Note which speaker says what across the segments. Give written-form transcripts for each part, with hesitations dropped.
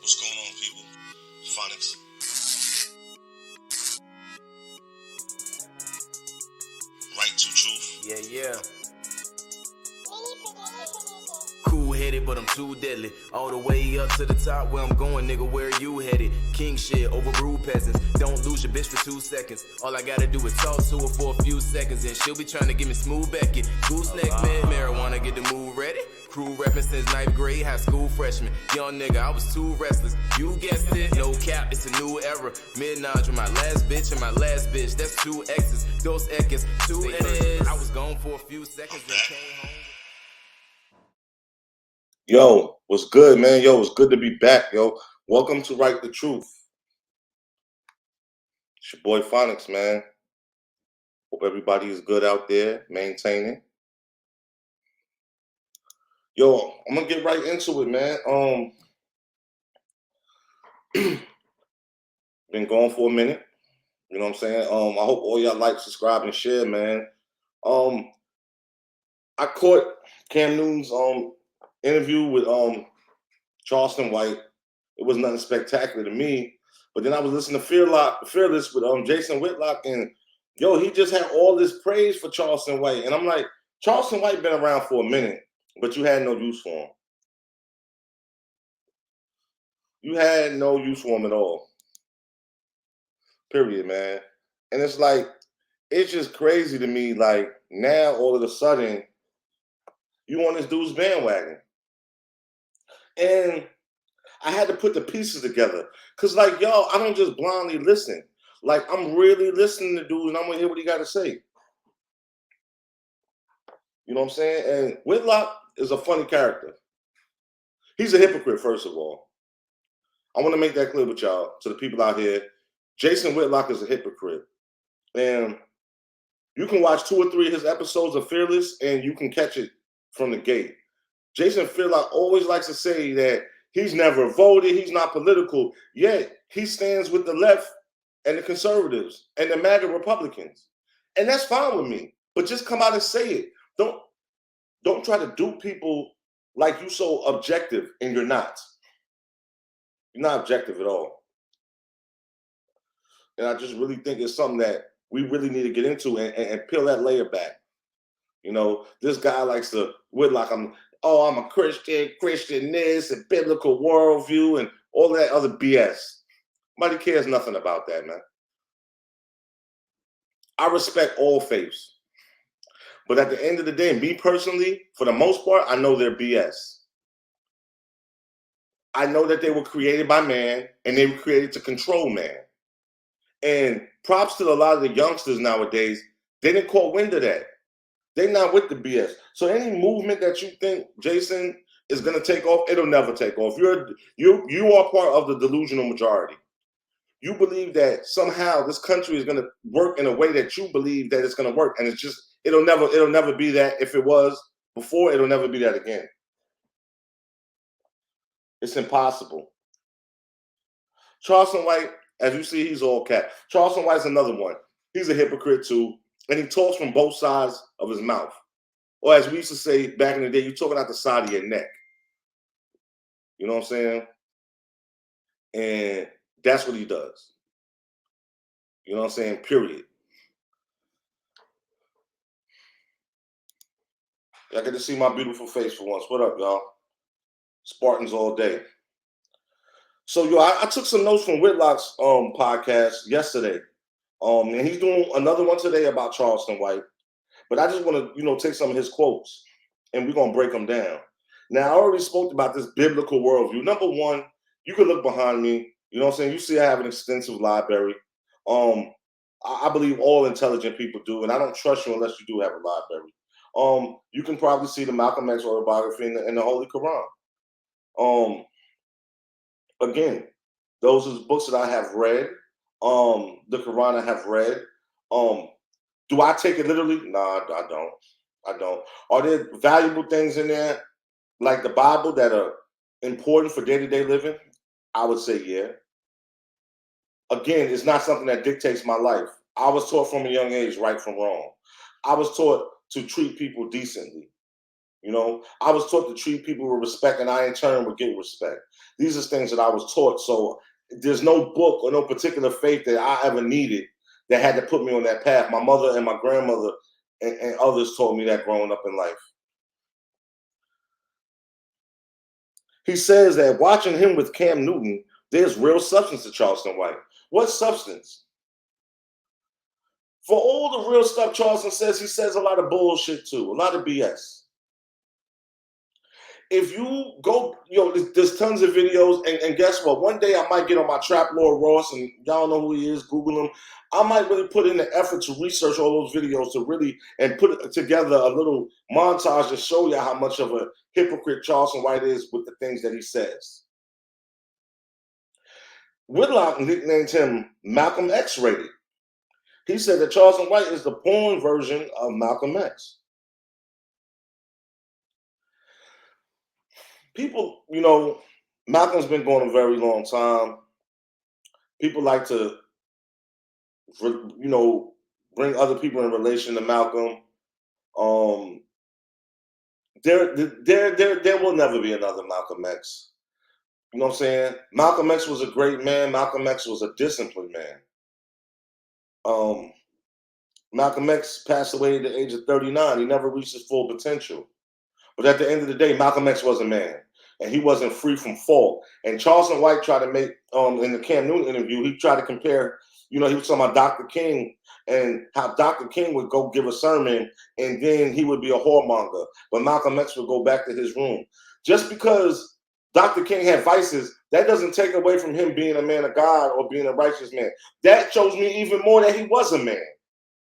Speaker 1: What's going on, people? Phonicz. Right to truth.
Speaker 2: Yeah. Cool-headed, but I'm too deadly. All the way up to the top where I'm going, nigga, where you headed? King shit, overrule peasants. Don't lose your bitch for 2 seconds. All I gotta do is talk to her for a few seconds, and she'll be trying to give me smooth Beckett. Gooseneck, man, marijuana, get the move ready. Crew reppin' since 9th grade, high school freshman. Young nigga, I was too restless. You guessed it, no cap, it's a new era. Midnight with my last bitch and my last bitch. That's 2 X's, dos X's, 2 N's. I was gone for a few seconds and came home.
Speaker 1: Yo, what's good, man? Yo, it's good to be back, yo. Welcome to Right the Truth. It's your boy Phonicz, man. Hope everybody is good out there, maintaining. Yo, I'm gonna get right into it, man. Been going for a minute. You know what I'm saying? I hope all y'all like, subscribe, and share, man. I caught Cam Newton's interview with Charleston White. It was nothing spectacular to me. But then I was listening to Fearless with Jason Whitlock, and yo, he just had all this praise for Charleston White. And I'm like, Charleston White been around for a minute, but you had no use for him. You had no use for him at all. Period, man. And it's like, it's just crazy to me, like, now all of a sudden, you on this dude's bandwagon. And I had to put the pieces together. Because, like, y'all, I don't just blindly listen. Like, I'm really listening to dude, and I'm going to hear what he got to say. You know what I'm saying? And Whitlock is a funny character. He's a hypocrite, first of all. I want to make that clear with y'all, to the people out here. Jason Whitlock is a hypocrite. And you can watch 2 or 3 of his episodes of Fearless, and you can catch it from the gate. Jason Whitlock always likes to say that he's never voted, he's not political, yet he stands with the left and the conservatives and the MAGA Republicans. And that's fine with me, but just come out and say it. Don't try to dupe people like you so objective, and you're not. You're not objective at all. And I just really think it's something that we really need to get into and peel that layer back. You know, this guy likes to Whitlock, I'm a Christian this, and biblical worldview, and all that other BS. Nobody cares nothing about that, man. I respect all faiths. But at the end of the day, me personally, for the most part, I know they're BS. I know that they were created by man, and they were created to control man. And props to a lot of the youngsters nowadays, they didn't caught wind of that. They're not with the BS. So any movement that you think Jason is going to take off, it'll never take off. You are part of the delusional majority. You believe that somehow this country is going to work in a way that you believe that it's going to work, and it's just it'll never be that. If it was before, it'll never be that again. It's impossible. Charleston White, as you see, he's all cat. Charleston White's another one. He's a hypocrite too, and he talks from both sides of his mouth. Or as we used to say back in the day, you're talking out the side of your neck. You know what I'm saying? And that's what he does. You know what I'm saying? Period. Y'all get to see my beautiful face for once. What up, y'all? Spartans all day. So, yo, I took some notes from Whitlock's podcast yesterday. And he's doing another one today about Charleston White. But I just want to, take some of his quotes, and we're going to break them down. Now, I already spoke about this biblical worldview. Number one, you can look behind me. You know what I'm saying? You see I have an extensive library. I believe all intelligent people do, and I don't trust you unless you do have a library. You can probably see the Malcolm X autobiography in the Holy Quran. Again, those are the books that I have read. The Quran I have read. Do I take it literally? Nah, I don't. Are there valuable things in there, like the Bible, that are important for day-to-day living? I would say yeah. Again, it's not something that dictates my life. I was taught from a young age right from wrong. I was taught to treat people decently. You know, I was taught to treat people with respect, and I in turn would get respect. These are things that I was taught. So there's no book or no particular faith that I ever needed that had to put me on that path. My mother and my grandmother and others told me that growing up in life. He says that watching him with Cam Newton, there's real substance to Charleston White. What substance? For all the real stuff Charleston says, he says a lot of bullshit too, a lot of BS. If you go, there's tons of videos, and guess what? One day I might get on my Trap Lord Ross, and y'all know who he is, Google him. I might really put in the effort to research all those videos to really, and put together a little montage to show you how much of a hypocrite Charleston White is with the things that he says. Whitlock nicknamed him Malcolm X rated. He said that Charleston White is the porn version of Malcolm X. People, Malcolm's been going a very long time. People like to, bring other people in relation to Malcolm. There will never be another Malcolm X. You know what I'm saying? Malcolm X was a great man. Malcolm X was a disciplined man. Malcolm X passed away at the age of 39. He never reached his full potential. But at the end of the day, Malcolm X was a man, and he wasn't free from fault. And Charleston White tried to make, in the Cam Newton interview, he tried to compare, he was talking about Dr. King and how Dr. King would go give a sermon and then he would be a whoremonger. But Malcolm X would go back to his room. Just because Dr. King had vices, that doesn't take away from him being a man of God or being a righteous man. That shows me even more that he was a man.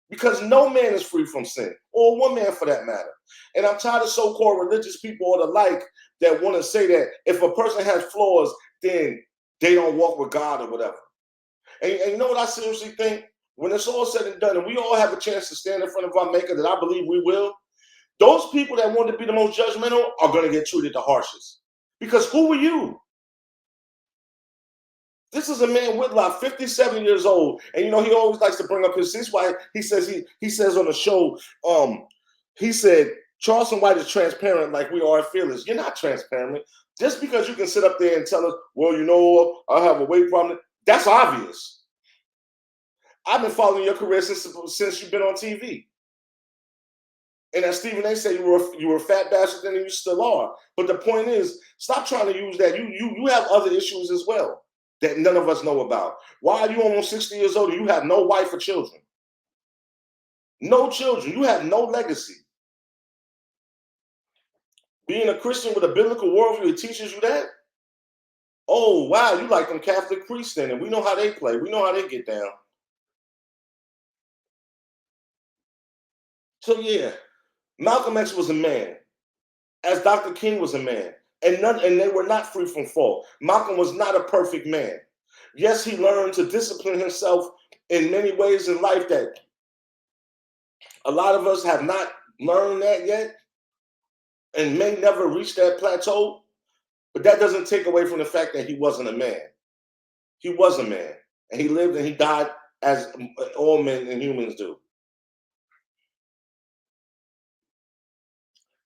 Speaker 1: Because no man is free from sin, or one man for that matter. And I'm tired of so-called religious people or the like that want to say that if a person has flaws, then they don't walk with God or whatever. And you know what I seriously think? When it's all said and done, and we all have a chance to stand in front of our Maker, that I believe we will, those people that want to be the most judgmental are going to get treated the harshest. Because who are you? This is a man, Whitlock, 57 years old, and he always likes to bring up his. This is why he says on the show, he said Charleston White is transparent like we are Fearless. You're not transparent. Just because you can sit up there and tell us, well, I have a weight problem. That's obvious. I've been following your career since you've been on TV. And as Stephen A. said, you were a fat bastard, and you still are. But the point is, stop trying to use that. You have other issues as well that none of us know about. Why are you almost 60 years old and you have no wife or children? No children. You have no legacy. Being a Christian with a biblical worldview, it teaches you that? Oh, wow, you like them Catholic priests then, and we know how they play. We know how they get down. So yeah, Malcolm X was a man, as Dr. King was a man. And they were not free from fault. Malcolm was not a perfect man. Yes, he learned to discipline himself in many ways in life that a lot of us have not learned that yet and may never reach that plateau. But that doesn't take away from the fact that he wasn't a man. He was a man. And he lived and he died as all men and humans do.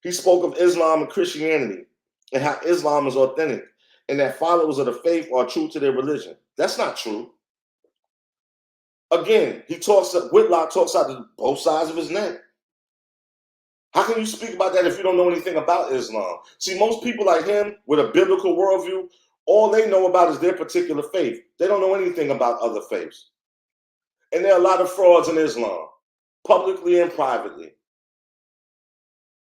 Speaker 1: He spoke of Islam and Christianity, and how Islam is authentic, and that followers of the faith are true to their religion. That's not true. Again, Whitlock talks out of both sides of his neck. How can you speak about that if you don't know anything about Islam? See, most people like him with a biblical worldview, all they know about is their particular faith. They don't know anything about other faiths. And there are a lot of frauds in Islam, publicly and privately.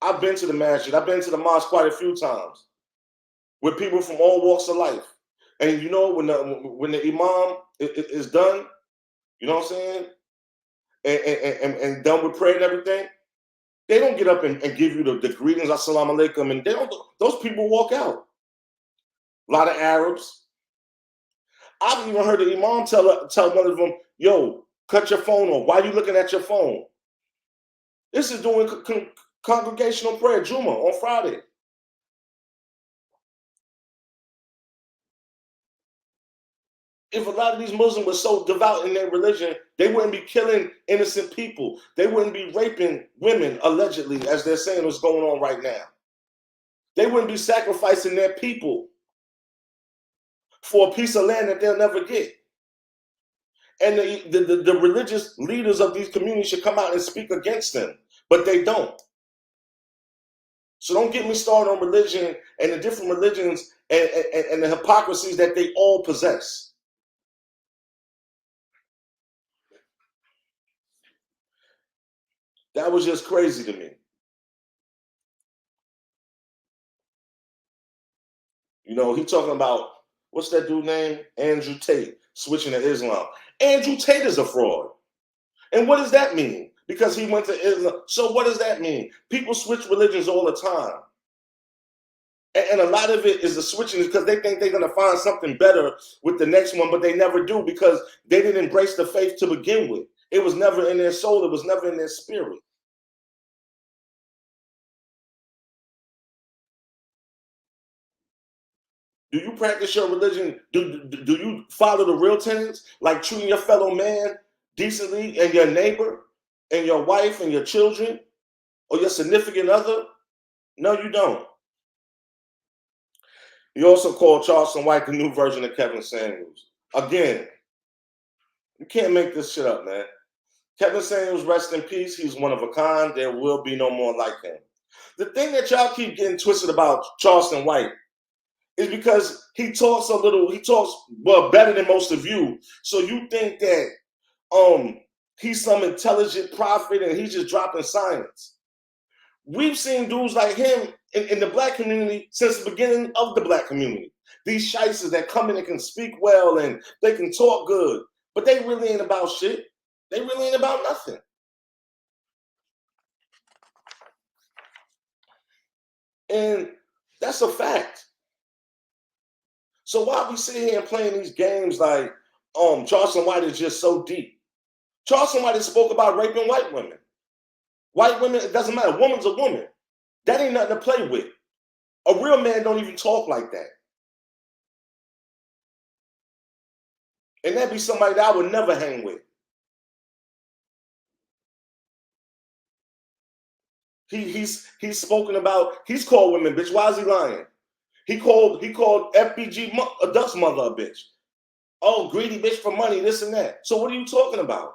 Speaker 1: I've been to the masjid. I've been to the mosque quite a few times with people from all walks of life. And when the imam is done, you know what I'm saying, and done with prayer and everything, they don't get up and give you the greetings, assalamu alaikum, and those people walk out. A lot of Arabs. I've even heard the imam tell one of them, yo, cut your phone off. Why are you looking at your phone? This is doing congregational prayer, Juma, on Friday. If a lot of these Muslims were so devout in their religion, they wouldn't be killing innocent people. They wouldn't be raping women, allegedly, as they're saying what's going on right now. They wouldn't be sacrificing their people for a piece of land that they'll never get. And the religious leaders of these communities should come out and speak against them, but they don't. So don't get me started on religion and the different religions and the hypocrisies that they all possess. That was just crazy to me. You know, he talking about, what's that dude name? Andrew Tate, switching to Islam. Andrew Tate is a fraud. And what does that mean? Because he went to Islam. So what does that mean? People switch religions all the time. And a lot of it is the switching because they think they're going to find something better with the next one, but they never do because they didn't embrace the faith to begin with. It was never in their soul. It was never in their spirit. Do you practice your religion? Do you follow the real tenets, like treating your fellow man decently and your neighbor and your wife and your children or your significant other? No, you don't. He also called Charleston White the new version of Kevin Samuels. Again, you can't make this shit up, man. Kevin Samuels, rest in peace. He's one of a kind. There will be no more like him. The thing that y'all keep getting twisted about Charleston White is because he talks better than most of you. So you think that he's some intelligent prophet and he's just dropping science. We've seen dudes like him in the black community since the beginning of the black community. These shysters that come in and can speak well and they can talk good, but they really ain't about shit. They really ain't about nothing. And that's a fact. So why we sit here and playing these games like Charleston White is just so deep? Charleston White spoke about raping white women. White women, it doesn't matter. Woman's a woman. That ain't nothing to play with. A real man don't even talk like that. And that'd be somebody that I would never hang with. He's spoken about, he's called women bitch. Why is he lying? He called FBG a Duck's mother a bitch. Oh, greedy bitch for money, this and that. So what are you talking about?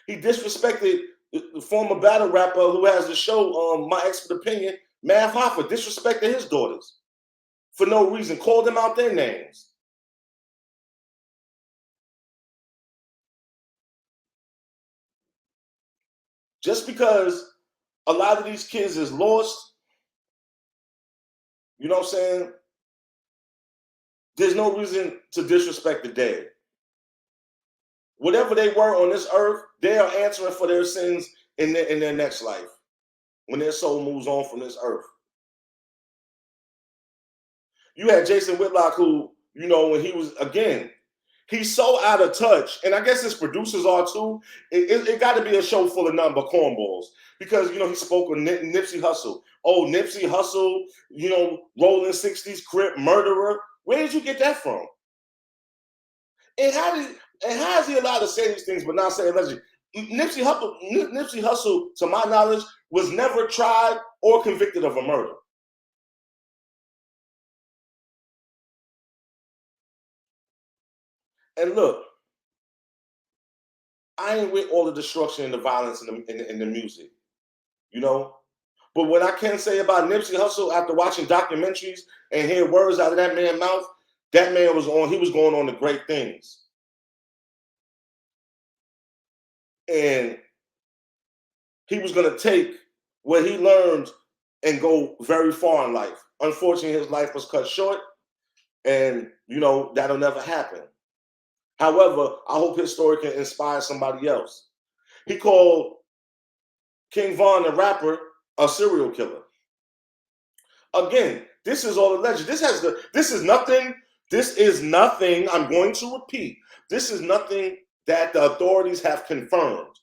Speaker 1: He disrespected the former battle rapper who has the show, My Expert Opinion, Mav Hoffa, disrespected his daughters for no reason, called them out their names. Just because a lot of these kids is lost, you know what I'm saying? There's no reason to disrespect the dead. Whatever they were on this earth, they are answering for their sins in their next life when their soul moves on from this earth. You had Jason Whitlock who, you know, when he was, again, he's so out of touch, and I guess his producers are too. It got to be a show full of nothing but cornballs because, you know, he spoke with Nipsey Hussle. Oh, Nipsey Hussle, you know, rolling 60s Crip murderer. Where did you get that from? And how is he allowed to say these things but not say allegedly? Nipsey Hussle, to my knowledge, was never tried or convicted of a murder. And look, I ain't with all the destruction and the violence in the music, you know? But what I can say about Nipsey Hussle after watching documentaries and hearing words out of that man's mouth, that man he was going on to great things. And he was going to take what he learned and go very far in life. Unfortunately, his life was cut short, and, you know, that'll never happen. However, I hope his story can inspire somebody else. He called King Von, the rapper, a serial killer. Again, this is all alleged. This is nothing, I'm going to repeat. This is nothing that the authorities have confirmed.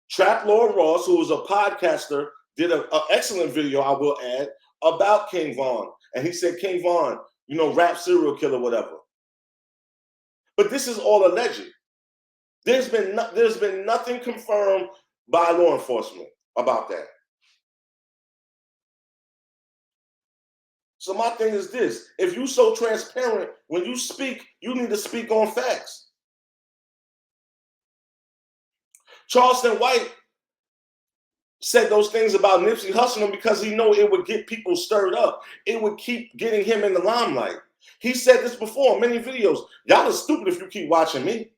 Speaker 1: Trap Lord Ross, who was a podcaster, did an excellent video, I will add, about King Von. And he said, King Von, you know, rap serial killer, whatever. But this is all alleged. There's been nothing confirmed by law enforcement about that. So my thing is this: if you so transparent, when you speak, you need to speak on facts. Charleston White said those things about Nipsey Hussle because he knew it would get people stirred up. It would keep getting him in the limelight. He said this before in many videos. Y'all are stupid if you keep watching me.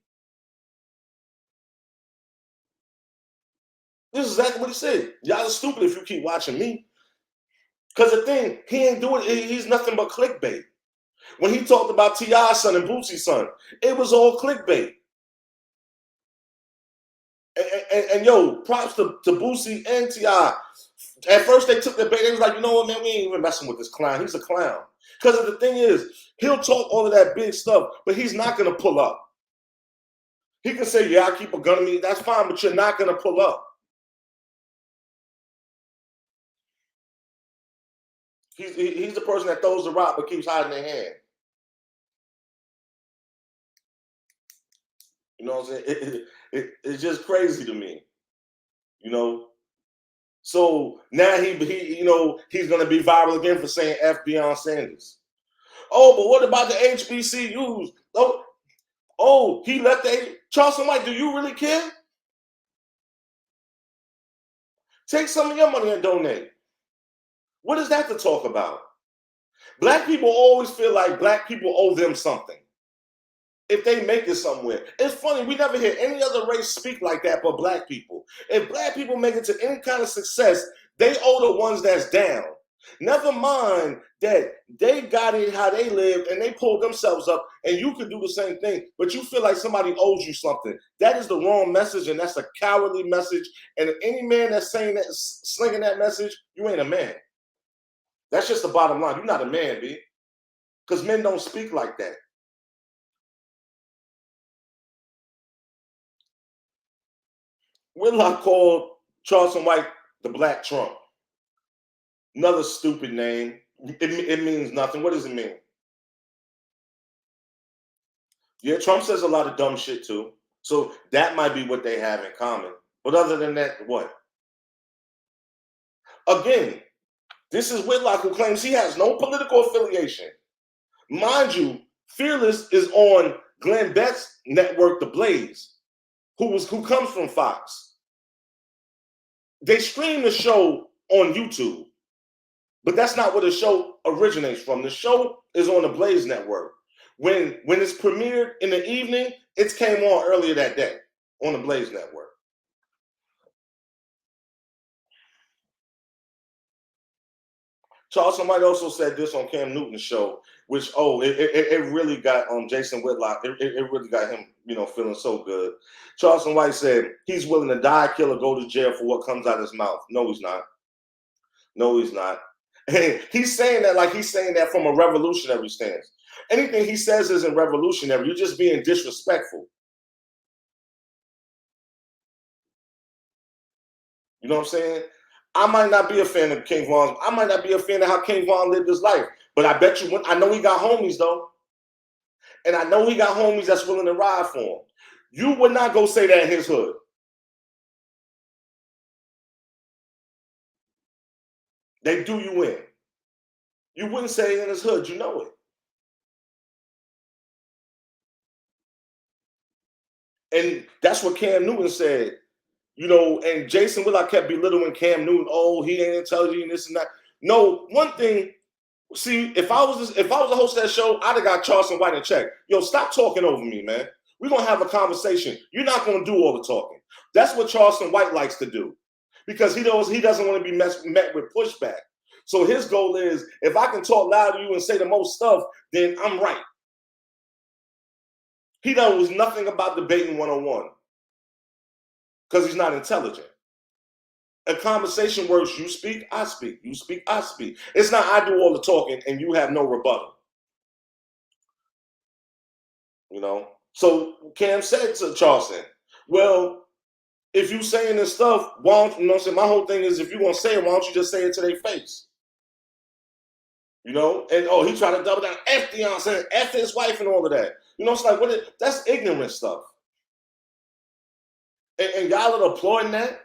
Speaker 1: This is exactly what he said. Y'all are stupid if you keep watching me. Because the thing, he ain't doing it. He's nothing but clickbait. When he talked about T.I.'s son and Boosie's son, it was all clickbait. And yo, props to Boosie and T.I. At first they took the bait. They was like, you know what, man, we ain't even messing with this clown. He's a clown. Because the thing is, he'll talk all of that big stuff, but he's not going to pull up. He can say, yeah, I keep a gun on me. That's fine, but you're not going to pull up. He's the person that throws the rock but keeps hiding their hand. You know what I'm saying? It's just crazy to me. You know? So now he you know, he's going to be viral again for saying F Deion Sanders. Oh, but what about the HBCUs? Oh, he left the Charleston White. Do you really care? Take some of your money and donate. What is that to talk about? Black people always feel like black people owe them something if they make it somewhere. It's funny, we never hear any other race speak like that but black people. If black people make it to any kind of success, they owe the ones that's down. Never mind that they got it how they lived and they pulled themselves up, and you could do the same thing, but you feel like somebody owes you something. That is the wrong message, and that's a cowardly message. And any man that's saying that, slinging that message, you ain't a man. That's just the bottom line. You're not a man, B. Because men don't speak like that. Whitlock called Charleston White the Black Trump. Another stupid name. It means nothing. What does it mean? Yeah, Trump says a lot of dumb shit too. So that might be what they have in common. But other than that, what? Again, this is Whitlock who claims he has no political affiliation. Mind you, Fearless is on Glenn Beck's network, The Blaze, who comes from Fox. They stream the show on YouTube, but that's not where the show originates from. The show is on the Blaze network. When it's premiered in the evening, it came on earlier that day on the Blaze network. Charleston White also said this on Cam Newton's show, which it really got Jason Whitlock. It really got him, feeling so good. Charleston White said he's willing to die, kill, or go to jail for what comes out of his mouth. No, he's not. No, he's not. And he's saying that like he's saying that from a revolutionary stance. Anything he says isn't revolutionary. You're just being disrespectful. You know what I'm saying? I might not be a fan of King Von. I might not be a fan of how King Von lived his life. But I bet you, I know he got homies, though. And I know he got homies that's willing to ride for him. You would not go say that in his hood. They do you in. You wouldn't say it in his hood. You know it. And that's what Cam Newton said. And Jason Whitlock kept belittling Cam Newton. Oh, he ain't intelligent and this and that. No, one thing. See, if I was the host of that show, I'd have got Charleston White in check. Yo, stop talking over me, man. We're gonna have a conversation. You're not gonna do all the talking. That's what Charleston White likes to do, because he doesn't want to be met with pushback. So his goal is, if I can talk loud to you and say the most stuff, then I'm right. He knows nothing about debating one-on-one because he's not intelligent. A conversation works. You speak, I speak. You speak, I speak. It's not I do all the talking and you have no rebuttal. So Cam said to Charleston, well, if you saying this stuff, why don't you my whole thing is, if you're going to say it, why don't you just say it to their face? And he tried to double down, F Deion Sanders, F his wife and all of that. It's like, that's ignorant stuff. And y'all are applauding that.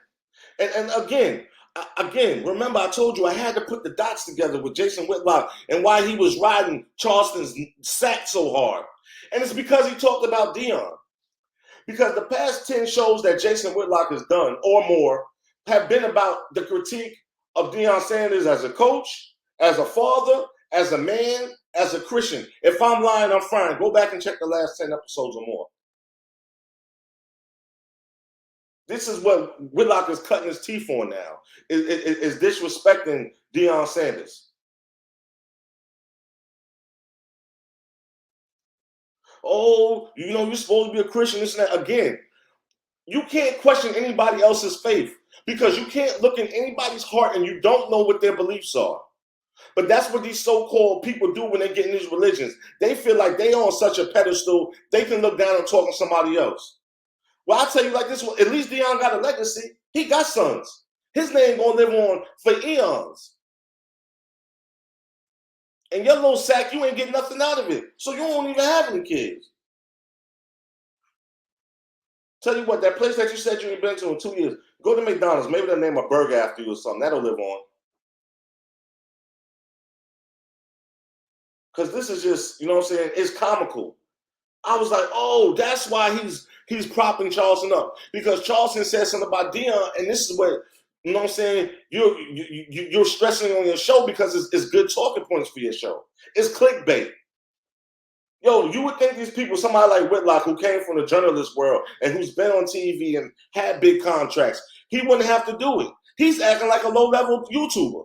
Speaker 1: And again, Again, remember I told you I had to put the dots together with Jason Whitlock and why he was riding Charleston's sack so hard. And it's because he talked about Deion. Because the past 10 shows that Jason Whitlock has done or more have been about the critique of Deion Sanders as a coach, as a father, as a man, as a Christian. If I'm lying, I'm fine. Go back and check the last 10 episodes or more. This is what Whitlock is cutting his teeth on now, is disrespecting Deion Sanders. Oh, you're supposed to be a Christian, this and that. Again, you can't question anybody else's faith because you can't look in anybody's heart and you don't know what their beliefs are. But that's what these so-called people do when they get in these religions. They feel like they on such a pedestal, they can look down and talk to somebody else. Well, I'll tell you like this, at least Deion got a legacy. He got sons. His name gonna live on for eons. And your little sack, you ain't getting nothing out of it. So you don't even have any kids. Tell you what, that place that you said you ain't been to in 2 years, go to McDonald's. Maybe they'll name a burger after you or something. That'll live on. Because this is just, it's comical. I was like, oh, that's why he's propping Charleston up. Because Charleston said something about Deion, and this is what, you're stressing on your show because it's good talking points for your show. It's clickbait. Yo, you would think these people, somebody like Whitlock, who came from the journalist world and who's been on TV and had big contracts, he wouldn't have to do it. He's acting like a low-level YouTuber.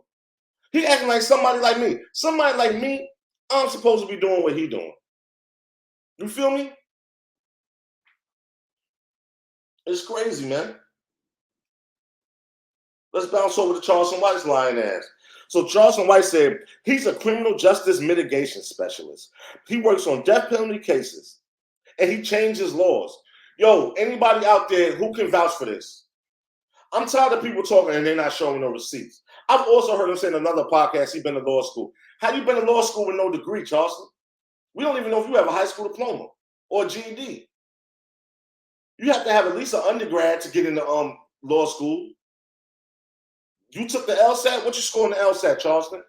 Speaker 1: He acting like somebody like me. Somebody like me, I'm supposed to be doing what he doing. You feel me? It's crazy, man. Let's bounce over to Charleston White's lying ass. So Charleston White said he's a criminal justice mitigation specialist. He works on death penalty cases, and he changes laws. Yo, anybody out there who can vouch for this? I'm tired of people talking and they're not showing no receipts. I've also heard him say in another podcast he's been to law school. How you been to law school with no degree, Charleston? We don't even know if you have a high school diploma or a GED. You have to have at least an undergrad to get into law school. You took the LSAT? What you score in the LSAT, Charleston?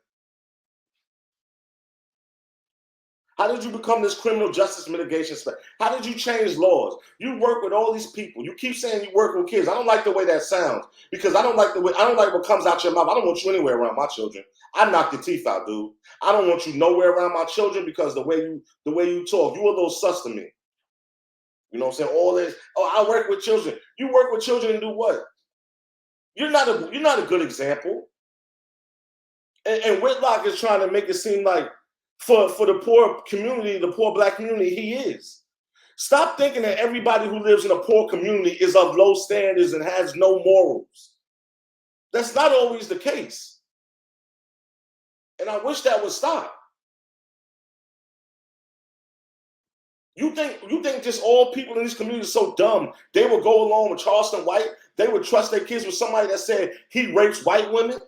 Speaker 1: How did you become this criminal justice mitigation specialist? How did you change laws? You work with all these people. You keep saying you work with kids. I don't like the way that sounds because I don't like what comes out your mouth. I don't want you anywhere around my children. I knock your teeth out, dude. I don't want you nowhere around my children because the way you talk, you a little sus to me. You know what I'm saying? All this. Oh, I work with children. You work with children and do what? You're not a good example. And Whitlock is trying to make it seem like for the poor community, the poor black community, he is. Stop thinking that everybody who lives in a poor community is of low standards and has no morals. That's not always the case. And I wish that would stop. You think just all people in these communities are so dumb, they would go along with Charleston White? They would trust their kids with somebody that said he rapes white women?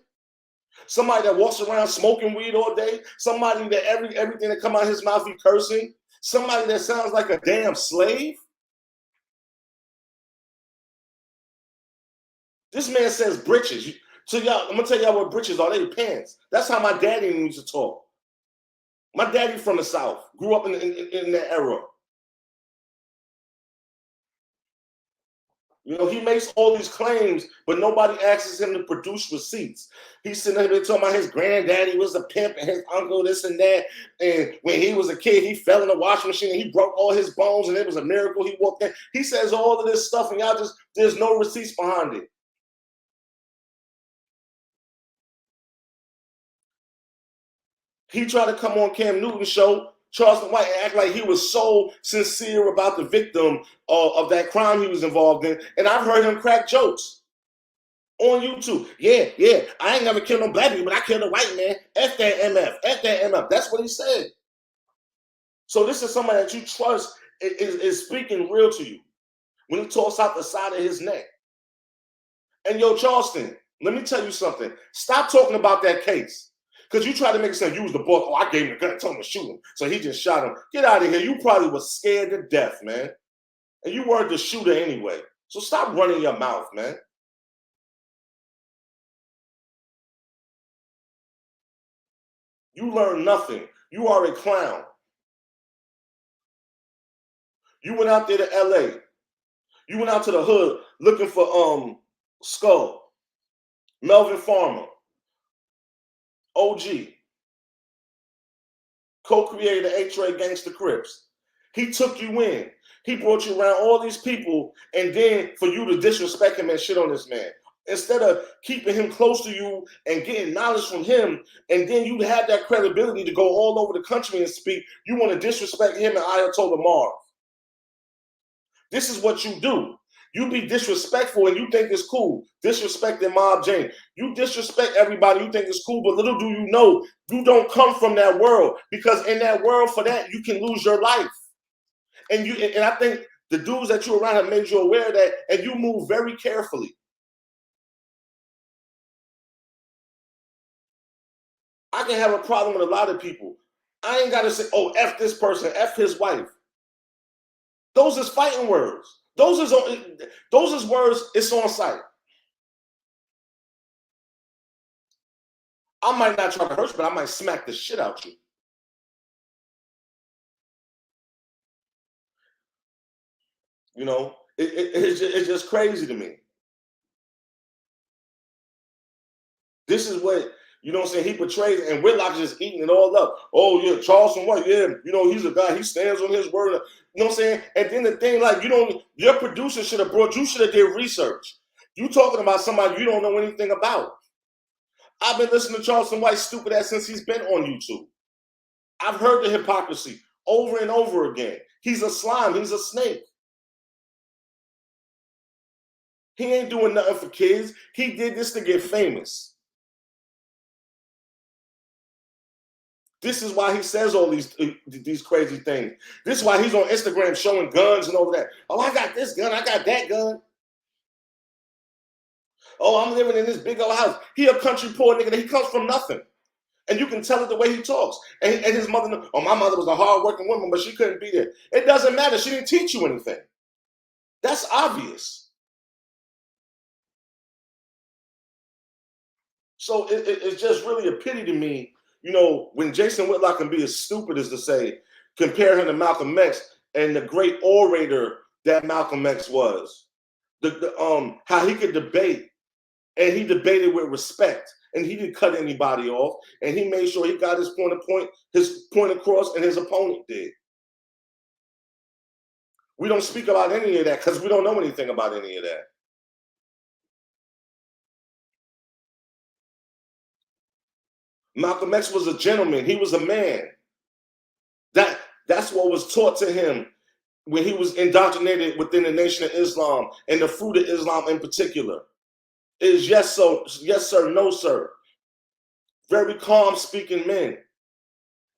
Speaker 1: Somebody that walks around smoking weed all day? Somebody that everything that come out of his mouth he cursing? Somebody that sounds like a damn slave? This man says britches. So y'all, I'm gonna tell y'all what britches are. They pants. That's how my daddy used to talk. My daddy from the South, grew up in that era. He makes all these claims, but nobody asks him to produce receipts. He's sitting there talking about his granddaddy was a pimp and his uncle this and that. And when he was a kid, he fell in the washing machine and he broke all his bones and it was a miracle he walked in. He says all of this stuff and there's no receipts behind it. He tried to come on Cam Newton's show, Charleston White, and act like he was so sincere about the victim of that crime he was involved in. And I've heard him crack jokes on YouTube. Yeah, I ain't never killed no black people, but I killed a white man. F that MF, F that MF. That's what he said. So this is somebody that you trust is speaking real to you when he talks out the side of his neck. And yo, Charleston, let me tell you something. Stop talking about that case. Because you try to make it sound you was the boss. Oh, I gave him the gun, told him to shoot him. So he just shot him. Get out of here. You probably was scared to death, man. And you weren't the shooter anyway. So stop running your mouth, man. You learn nothing. You are a clown. You went out there to LA. You went out to the hood looking for Skull, Melvin Farmer, OG, co-creator H-Ray Gangsta Crips. He took you in. He brought you around all these people, and then for you to disrespect him and shit on this man. Instead of keeping him close to you and getting knowledge from him, and then you have that credibility to go all over the country and speak, you want to disrespect him and Ayatollah Marv. This is what you do. You be disrespectful and you think it's cool. Disrespecting Mob James. You disrespect everybody, you think it's cool, but little do you know, you don't come from that world, because in that world, for that, you can lose your life. And I think the dudes that you're around have made you aware of that, and you move very carefully. I can have a problem with a lot of people. I ain't got to say, oh, F this person, F his wife. Those is fighting words. Those is words, it's on sight. I might not try to hurt you, but I might smack the shit out you. You know, it's just crazy to me. This is what, you know what I'm saying, he portrays, and Whitlock is just eating it all up. Oh, yeah, Charleston White, yeah, you know, he's a guy, he stands on his word. You know what I'm saying? And then the thing, like, your producer should have brought, you should have did research. You talking about somebody you don't know anything about. I've been listening to Charleston White's stupid ass since he's been on YouTube. I've heard the hypocrisy over and over again. He's a slime, he's a snake. He ain't doing nothing for kids. He did this to get famous. This is why he says all these crazy things. This is why he's on Instagram showing guns and all that. Oh, I got this gun. I got that gun. Oh, I'm living in this big old house. He a country poor nigga. He comes from nothing. And you can tell it the way he talks. And his mother, oh, my mother was a hard-working woman, but she couldn't be there. It doesn't matter. She didn't teach you anything. That's obvious. So it's just really a pity to me, you know, when Jason Whitlock can be as stupid as to say, compare him to Malcolm X and the great orator that Malcolm X was. How he could debate, and he debated with respect, and he didn't cut anybody off, and he made sure he got his point across, and his opponent did. We don't speak about any of that because we don't know anything about any of that. Malcolm X was a gentleman. He was a man. That's what was taught to him when he was indoctrinated within the Nation of Islam and the fruit of Islam in particular. It is yes, so, yes, sir, no, sir. Very calm speaking men.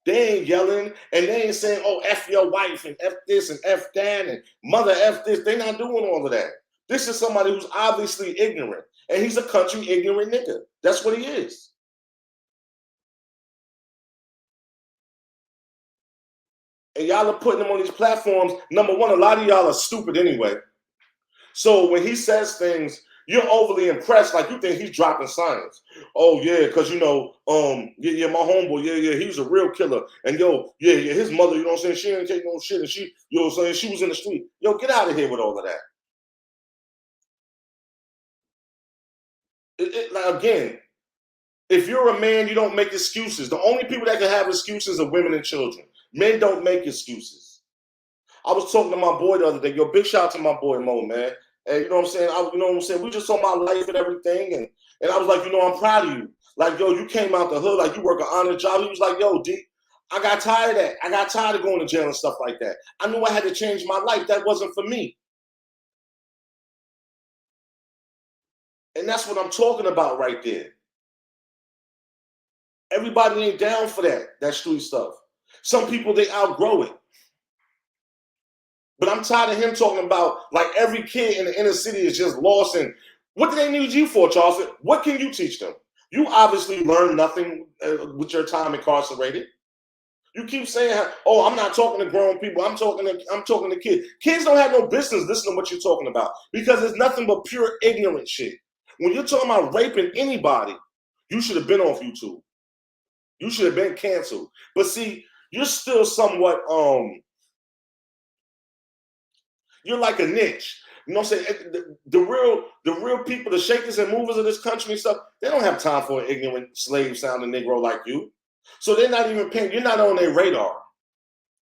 Speaker 1: They ain't yelling and they ain't saying, oh, F your wife and F this and F that and mother F this. They're not doing all of that. This is somebody who's obviously ignorant, and he's a country ignorant nigga. That's what he is. And y'all are putting him on these platforms. Number one, a lot of y'all are stupid anyway. So when he says things, you're overly impressed, like you think he's dropping science. Oh yeah, because you know, yeah, my homeboy, yeah, he was a real killer. And yo, yeah, his mother, you know what I'm saying, she didn't take no shit, and she, you know what I'm saying, she was in the street. Yo, get out of here with all of that. Like, again, if you're a man, you don't make excuses. The only people that can have excuses are women and children. Men don't make excuses. I was talking to my boy the other day. Yo, big shout out to my boy Mo, man. And you know what I'm saying? We just saw my life and everything. And I was like, you know, I'm proud of you. Like, yo, you came out the hood, like you work an honest job. He was like, yo, D, I got tired of that. I got tired of going to jail and stuff like that. I knew I had to change my life. That wasn't for me. And that's what I'm talking about right there. Everybody ain't down for that street stuff. Some people, they outgrow it. But I'm tired of him talking about like every kid in the inner city is just lost. And what do they need you for, Charleston? What can you teach them? You obviously learned nothing with your time incarcerated. You keep saying, oh, I'm not talking to grown people. I'm talking to kids. Kids don't have no business listening to what you're talking about because it's nothing but pure ignorant shit. When you're talking about raping anybody, you should have been off YouTube. You should have been canceled. But see, you're still somewhat you're like a niche. You know what I'm saying? The real people, the shakers and movers of this country and stuff, they don't have time for an ignorant slave sounding Negro like you. So they're not even paying, you're not on their radar,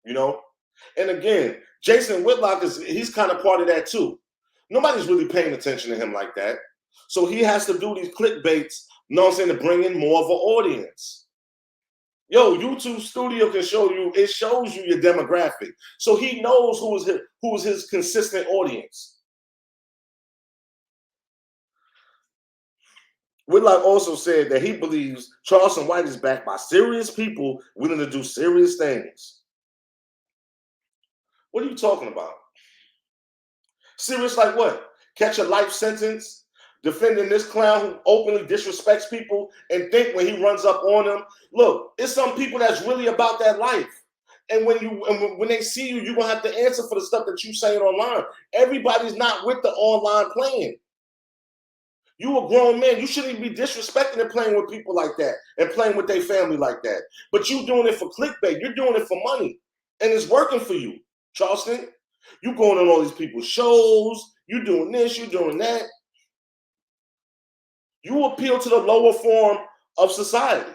Speaker 1: you know? And again, Jason Whitlock he's kind of part of that too. Nobody's really paying attention to him like that. So he has to do these clickbaits, you know what I'm saying, to bring in more of an audience. Yo, YouTube Studio can show you, it shows you your demographic. So he knows who is his consistent audience. Whitlock also said that he believes Charleston White is backed by serious people willing to do serious things. What are you talking about? Serious like what? Catch a life sentence? Defending this clown who openly disrespects people and think when he runs up on them. Look, it's some people that's really about that life. And when they see you, you're going to have to answer for the stuff that you saying online. Everybody's not with the online playing. You a grown man. You shouldn't be disrespecting and playing with people like that and playing with their family like that. But you doing it for clickbait. You're doing it for money. And it's working for you, Charleston. You going on all these people's shows. You doing this. You doing that. You appeal to the lower form of society.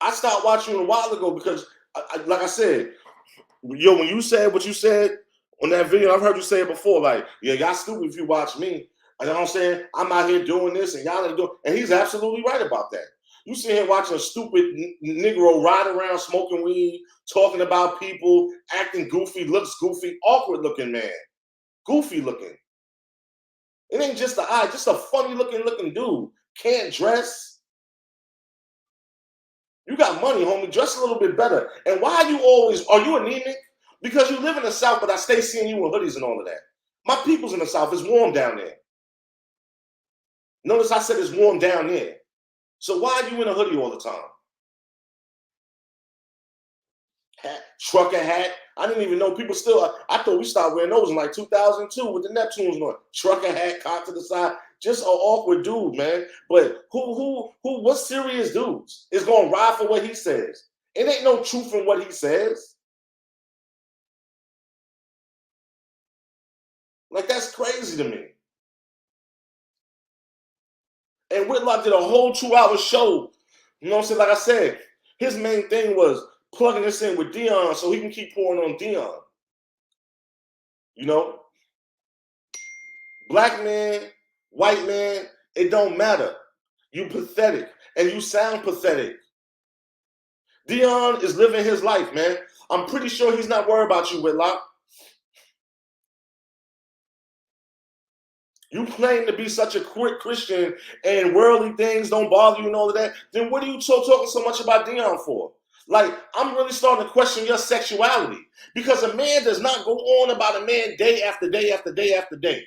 Speaker 1: I stopped watching you a while ago because, like I said, yo, when you said what you said on that video, I've heard you say it before, like, yeah, y'all stupid if you watch me. You know what I'm saying? I'm out here doing this and y'all ain't doing, and he's absolutely right about that. You sit here watching a stupid Negro ride around smoking weed, talking about people, acting goofy, looks goofy, awkward looking man. Goofy looking. It ain't just the eye, just a funny looking dude. Can't dress. You got money, homie. Dress a little bit better. And why are you anemic? Because you live in the South, but I stay seeing you in hoodies and all of that. My people's in the South. It's warm down there. Notice I said it's warm down there. So why are you in a hoodie all the time? Hat, trucker hat. I didn't even know people still. I thought we started wearing those in like 2002 with the Neptunes on. Trucker hat, cocked to the side. Just an awkward dude, man. But what serious dudes is going to ride for what he says? It ain't no truth in what he says. Like, that's crazy to me. And Whitlock did a whole 2-hour show. You know what I'm saying? Like I said, his main thing was plugging this in with Deion so he can keep pouring on Deion. You know? Black man, white man, it don't matter. You pathetic. And you sound pathetic. Deion is living his life, man. I'm pretty sure he's not worried about you, Whitlock. You claim to be such a quick Christian and worldly things don't bother you and all of that. Then what are you talking so much about Deion for? Like, I'm really starting to question your sexuality. Because a man does not go on about a man day after day after day after day.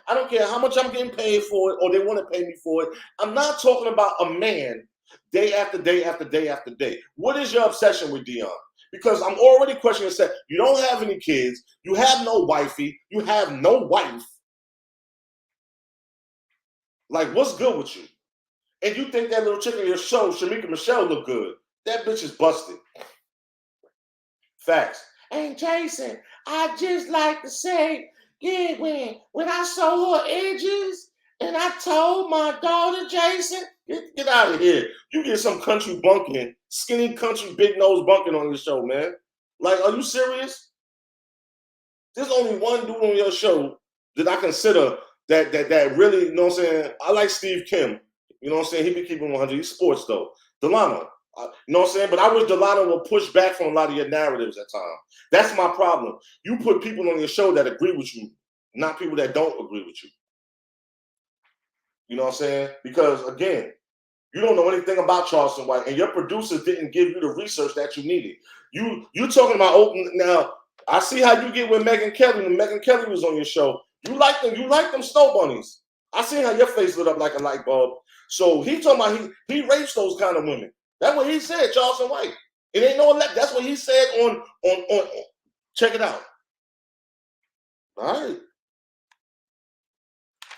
Speaker 1: I don't care how much I'm getting paid for it or they want to pay me for it. I'm not talking about a man day after day after day after day. What is your obsession with Deion? Because I'm already questioning yourself. You don't have any kids. You have no wifey. You have no wife. Like, what's good with you? And you think that little chick in your show, Shamika Michelle, look good. That bitch is busted. Facts. And Jason, I just like to say, yeah, when I saw her edges and I told my daughter, Jason, get out of here. You get some country bunking, skinny country big nose bunking on your show, man. Like, are you serious? There's only one dude on your show that I consider that really, you know what I'm saying? I like Steve Kim. You know what I'm saying? He be keeping 100. He's sports, though. Delano. You know what I'm saying? But I wish Delano will push back from a lot of your narratives at times. That's my problem. You put people on your show that agree with you, not people that don't agree with you. You know what I'm saying? Because, again, you don't know anything about Charleston White, and your producers didn't give you the research that you needed. You talking about open now. I see how you get with Megyn Kelly when Megyn Kelly was on your show. You like them snow bunnies. I seen how your face lit up like a light bulb. So he talking about he rapes those kind of women. That's what he said, Charleston White. It ain't no elect. That's what he said on. Check it out. All right.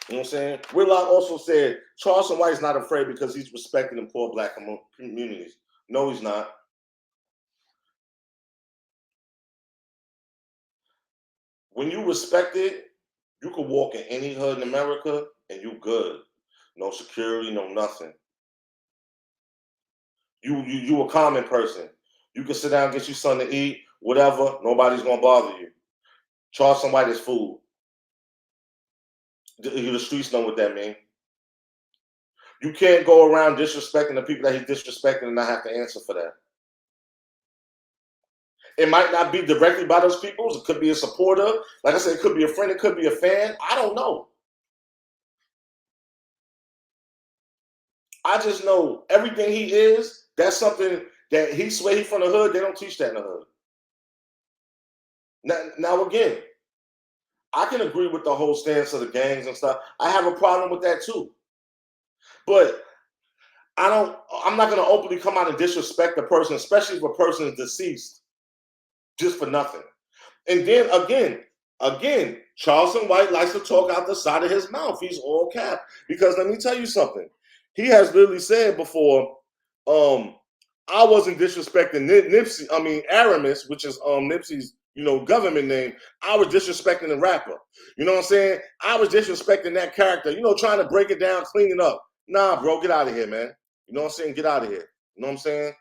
Speaker 1: You know what I'm saying? Whitlock also said Charleston White is not afraid because he's respected in poor black communities. No, he's not. When you respect it, you can walk in any hood in America and you good. No security, no nothing. You a common person. You can sit down, get you something to eat, whatever. Nobody's gonna bother you. Charleston White is food. The streets know what that means. You can't go around disrespecting the people that he's disrespecting and not have to answer for that. It might not be directly by those people. It could be a supporter. Like I said, it could be a friend. It could be a fan. I don't know. I just know everything he is, that's something that he swear he from the hood. They don't teach that in the hood. Now again, I can agree with the whole stance of the gangs and stuff. I have a problem with that too. But I'm not going to openly come out and disrespect a person, especially if a person is deceased, just for nothing. And then again, Charleston White likes to talk out the side of his mouth. He's all cap. Because let me tell you something. He has literally said before, I wasn't disrespecting Nipsey, Aramis, which is Nipsey's, government name. I was disrespecting the rapper. You know what I'm saying? I was disrespecting that character, trying to break it down, clean it up. Nah, bro, get out of here, man. You know what I'm saying? Get out of here. You know what I'm saying?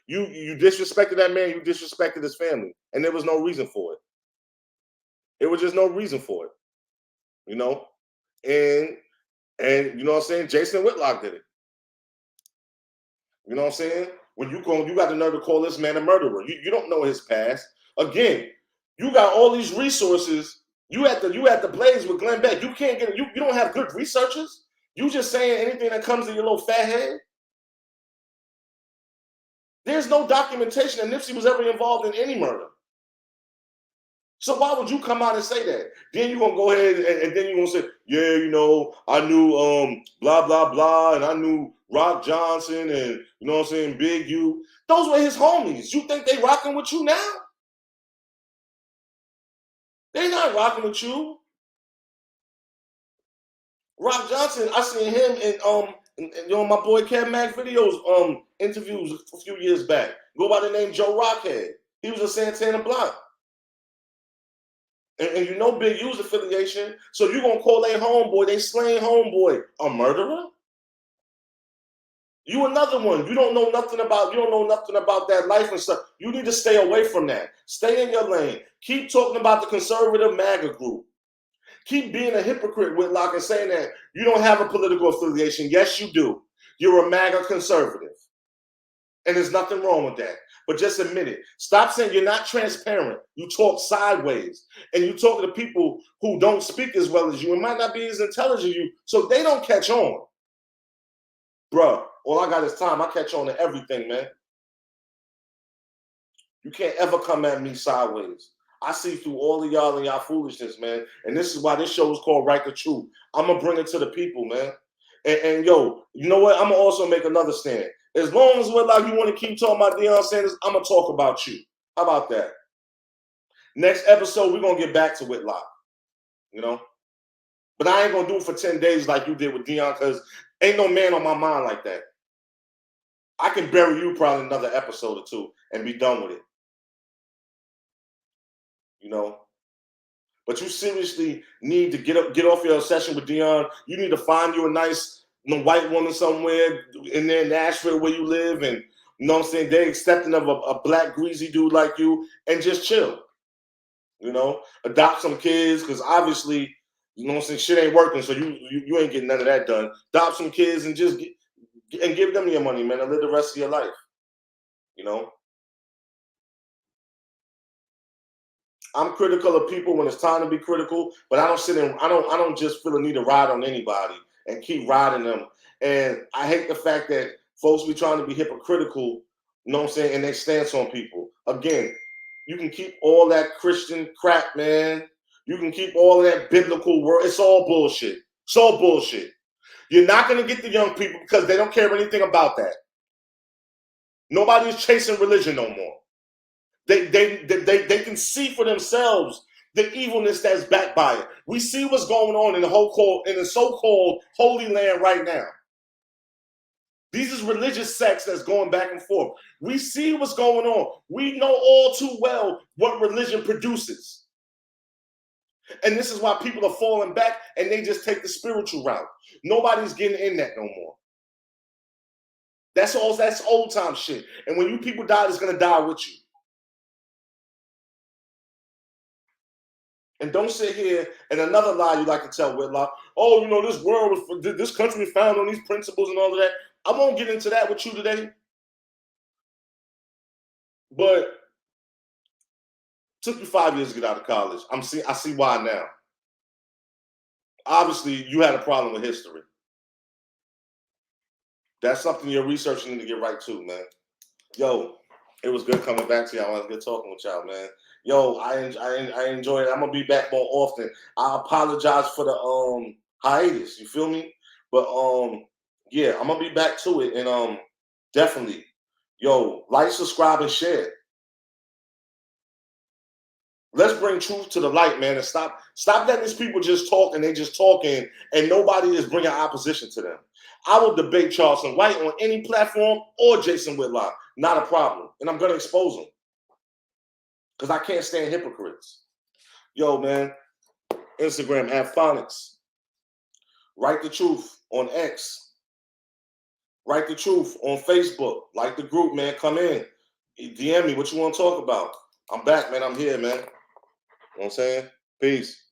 Speaker 1: You disrespected that man, you disrespected his family. And there was no reason for it. There was just no reason for it. And you know what I'm saying? Jason Whitlock did it. You know what I'm saying? When you got the nerve to call this man a murderer. You don't know his past. Again, you got all these resources. You at the Blaze with Glenn Beck. You can't get it. You don't have good researchers. You just saying anything that comes to your little fat head. There's no documentation that Nipsey was ever involved in any murder. So why would you come out and say that? Then you're going to go ahead and then you're going to say, yeah, I knew blah, blah, blah, and I knew Rock Johnson and, you know what I'm saying, Big U. Those were his homies. You think they rocking with you now? They not rocking with you. Rock Johnson, I seen him in my boy Kev Mac videos, interviews a few years back. Go by the name Joe Rockhead. He was a Santana Block. And Big U's affiliation. So you're going to call a homeboy, they slain homeboy, a murderer? You another one. You don't know nothing about that life and stuff. You need to stay away from that. Stay in your lane. Keep talking about the conservative MAGA group. Keep being a hypocrite, Whitlock, and saying that you don't have a political affiliation. Yes, you do. You're a MAGA conservative. And there's nothing wrong with that. But just admit it. Stop saying you're not transparent. You talk sideways. And you talk to people who don't speak as well as you and might not be as intelligent as you, so they don't catch on. Bruh, all I got is time. I catch on to everything, man. You can't ever come at me sideways. I see through all of y'all and y'all foolishness, man. And this is why this show is called Right the Truth. I'm going to bring it to the people, man. And yo, you know what? I'm going to also make another stand. As long as Whitlock, you want to keep talking about Deion Sanders, I'm going to talk about you. How about that? Next episode, we're going to get back to Whitlock, But I ain't going to do it for 10 days like you did with Deion because ain't no man on my mind like that. I can bury you probably another episode or two and be done with it. But you seriously need to get off your obsession with Deion. You need to find you a nice white woman somewhere in there in Nashville where you live, and you know what I'm saying, they're accepting of a black greasy dude like you, and just chill. Adopt some kids, because obviously, you know what I'm saying, shit ain't working, so you ain't getting none of that done. Adopt some kids and just give them your money, man, and live the rest of your life. I'm critical of people when it's time to be critical, but I don't just feel a need to ride on anybody and keep riding them. And I hate the fact that folks be trying to be hypocritical, you know what I'm saying, and they stance on people. Again, you can keep all that Christian crap, man. You can keep all that biblical word. It's all bullshit. It's all bullshit. You're not going to get the young people because they don't care anything about that. Nobody's chasing religion no more. They can see for themselves the evilness that's backed by it. We see what's going on in the so-called Holy Land right now. These is religious sects that's going back and forth. We see what's going on. We know all too well what religion produces. And this is why people are falling back and they just take the spiritual route. Nobody's getting in that no more. That's old time shit. And when you people die, it's going to die with you. And don't sit here, and another lie you like to tell, Whitlock, oh, this country was founded on these principles and all of that. I won't get into that with you today. But it took you 5 years to get out of college. I see why now. Obviously, you had a problem with history. That's something your research need to get right to, man. Yo, it was good coming back to y'all. I was good talking with y'all, man. Yo, I enjoy it. I'm gonna be back more often. I apologize for the hiatus. You feel me? But yeah, I'm gonna be back to it, and definitely, yo, like, subscribe, and share. Let's bring truth to the light, man, and stop letting these people just talk, and they just talking, and nobody is bringing opposition to them. I will debate Charleston White on any platform or Jason Whitlock. Not a problem. And I'm going to expose them. Because I can't stand hypocrites. Yo, man. Instagram at Phonicz. Write the truth on X. Write the truth on Facebook. Like the group, man. Come in. DM me what you want to talk about. I'm back, man. I'm here, man. You know what I'm saying? Peace.